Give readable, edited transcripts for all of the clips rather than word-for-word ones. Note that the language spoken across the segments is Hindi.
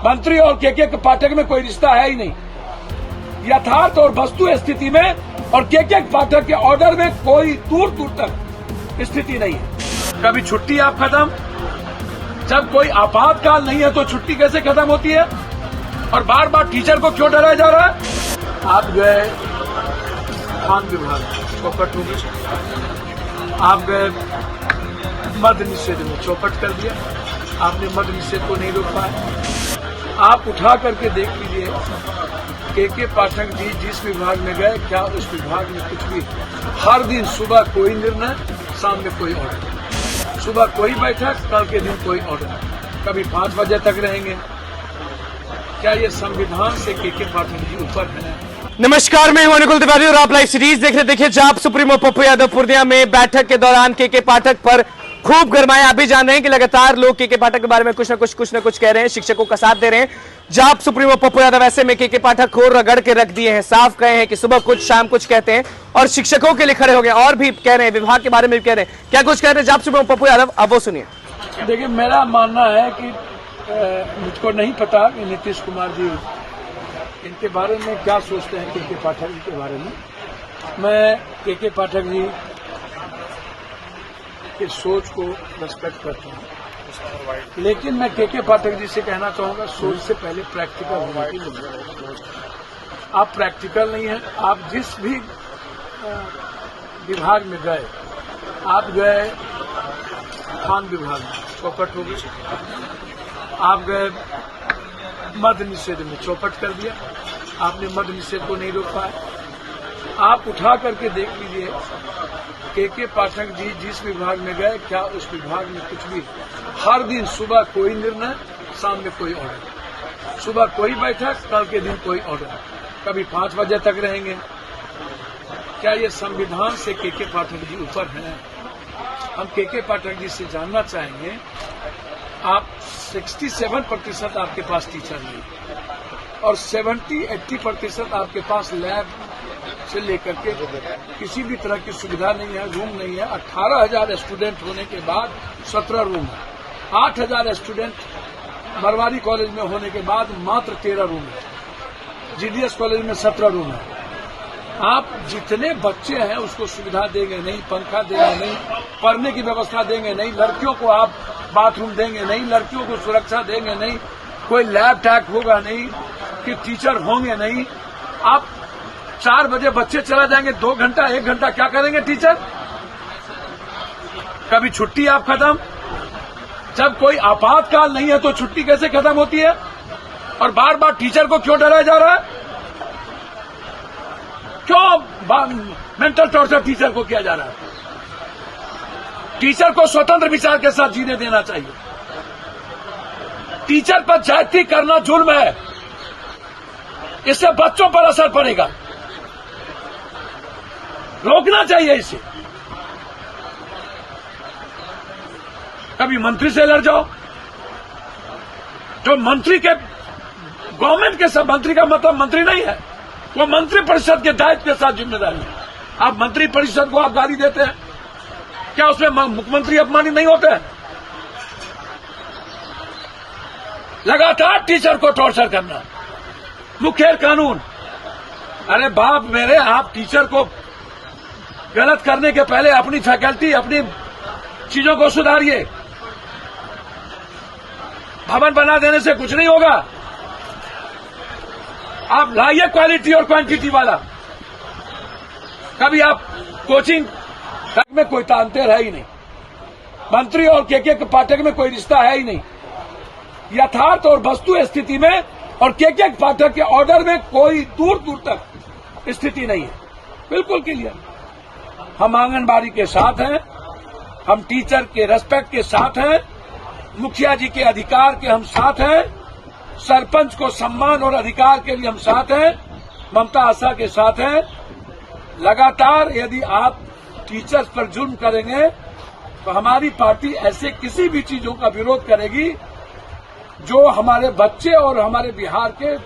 मंत्री और के पाठक में कोई रिश्ता है ही नहीं। यथार्थ और वस्तु स्थिति में और के पाठक के ऑर्डर में कोई दूर दूर तक स्थिति नहीं है। कभी छुट्टी आप खत्म, जब कोई आपातकाल नहीं है तो छुट्टी कैसे खत्म होती है? और बार बार टीचर को क्यों डराया जा रहा है? आप गए खान विभाग चौपट हो गई, आप गए मद्य निषेध में चौपट कर दिया, आपने मद्य निषेध को नहीं रोक पाया। आप उठा करके देख लीजिए के पाठक जी जिस विभाग में गए, क्या उस विभाग में कुछ भी? हर दिन सुबह कोई निर्णय, शाम में कोई ऑर्डर, सुबह कोई बैठक, कल के दिन कोई ऑर्डर, कभी 5 बजे तक रहेंगे। क्या ये संविधान से के पाठक जी ऊपर है? नमस्कार, मैं हूं अनुकुल तिवारी और आप लाइव सीरीज देख रहे। देखिए, जाप सुप्रीमो पप्पू यादव पूर्णिया में बैठक के दौरान के पाठक पर खूब गरमाए। आप भी जान रहे हैं कि लगातार लोग के पाठक के बारे में कुछ न कुछ कह रहे हैं, शिक्षकों का साथ दे रहे हैं। जाप सुप्रीमो पप्पू यादव ऐसे में के पाठक को रगड़ के रख दिए हैं, साफ कहे हैं कि सुबह कुछ शाम कुछ कहते हैं और शिक्षकों के लिए खड़े हो गए। और भी कह रहे हैं, विभाग के बारे में भी कह रहे हैं। क्या कुछ कह रहे हैं जाप सुप्रीमो पप्पू यादव, अब वो सुनिए। देखिए, मेरा मानना है कि मुझको नहीं पता कि नीतीश कुमार जी इनके बारे में क्या सोचते हैं, के पाठक जी के बारे में। मैं के पाठक जी की सोच को रेस्पेक्ट करता हूं, लेकिन मैं के पाठक जी से कहना चाहूंगा, सोच से पहले प्रैक्टिकल होना की जरूरत है। आप प्रैक्टिकल नहीं है। आप जिस भी विभाग में गए, आप गए खान विभाग में चौपट हो गई, आप गए मद्य निषेध में चौपट कर दिया, आपने मद्य निषेध को नहीं रोक पाया। आप उठा करके देख लीजिए के पाठक जी जिस विभाग में गए, क्या उस विभाग में कुछ भी? हर दिन सुबह कोई निर्णय, शाम में कोई ऑर्डर, सुबह कोई बैठक, कल के दिन कोई ऑर्डर, कभी 5 बजे तक रहेंगे। क्या ये संविधान से के पाठक जी ऊपर है? हम के पाठक जी से जानना चाहेंगे, आप 67% आपके पास टीचर नहीं और 70-80% आपके पास लैब से लेकर के किसी भी तरह की सुविधा नहीं है, रूम नहीं है। 18,000 स्टूडेंट होने के बाद 17 रूम है। 8,000 स्टूडेंट मरवाड़ी कॉलेज में होने के बाद मात्र 13 रूम है। जीडीएस कॉलेज में 17 रूम है। आप जितने बच्चे हैं उसको सुविधा देंगे नहीं, पंखा देंगे नहीं, पढ़ने की व्यवस्था देंगे नहीं, लड़कियों को आप बाथरूम देंगे नहीं, लड़कियों को सुरक्षा देंगे नहीं, कोई लैब टैक होगा नहीं, कि टीचर होंगे नहीं। आप 4 बजे बच्चे चला जाएंगे, 2 घंटा 1 घंटा क्या करेंगे टीचर? कभी छुट्टी आप खत्म, जब कोई आपातकाल नहीं है तो छुट्टी कैसे खत्म होती है? और बार बार टीचर को क्यों डराया जा रहा है? क्यों मेंटल टॉर्चर टीचर को किया जा रहा है? टीचर को स्वतंत्र विचार के साथ जीने देना चाहिए। टीचर पर ज्यादती करना जुर्म है, इससे बच्चों पर असर पड़ेगा, रोकना चाहिए इसे। कभी मंत्री से लड़ जाओ, जो मंत्री के गवर्नमेंट के सब, मंत्री का मतलब मंत्री नहीं है, वो मंत्री परिषद के दायित्व के साथ जिम्मेदारी है। आप मंत्री परिषद को आप गाली देते हैं, क्या उसमें मुख्यमंत्री अपमानित नहीं होते हैं? लगातार टीचर को टॉर्चर करना, मुखर कानून। अरे बाप मेरे, आप टीचर को गलत करने के पहले अपनी फैकल्टी, अपनी चीजों को सुधारिए। भवन बना देने से कुछ नहीं होगा। आप लाइए क्वालिटी और क्वांटिटी वाला। कभी आप कोचिंग में कोई तांतेर है ही नहीं। मंत्री और के पाठक में कोई रिश्ता है ही नहीं। यथार्थ और वस्तु स्थिति में और के पाठक के ऑर्डर में कोई दूर दूर तक स्थिति नहीं है। बिल्कुल क्लियर। हम आंगनबाड़ी के साथ हैं, हम टीचर के रेस्पेक्ट के साथ हैं, मुखिया जी के अधिकार के हम साथ हैं, सरपंच को सम्मान और अधिकार के लिए हम साथ हैं, ममता आशा के साथ हैं। लगातार यदि आप टीचर्स पर जुल्म करेंगे तो हमारी पार्टी ऐसे किसी भी चीजों का विरोध करेगी जो हमारे बच्चे और हमारे बिहार के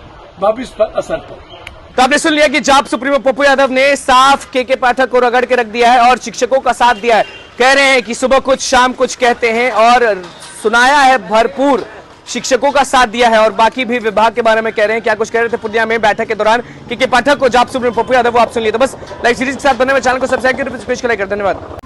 भविष्य पर असर पड़े। तो आपने सुन लिया कि जाप सुप्रीमो पप्पू यादव ने साफ के पाठक को रगड़ के रख दिया है और शिक्षकों का साथ दिया है। कह रहे हैं कि सुबह कुछ शाम कुछ कहते हैं और सुनाया है भरपूर शिक्षकों का साथ दिया है और बाकी भी विभाग के बारे में कह रहे हैं। क्या कुछ कह रहे थे पूर्णिया में बैठक के दौरान के पाठक को जाप सुप्रीमो पप्पू यादव, वो आप सुन लिए। तो बस लाइव सीरीज के साथ बने हुए चैनल को सब्सक्राइब करके पेश कर। धन्यवाद।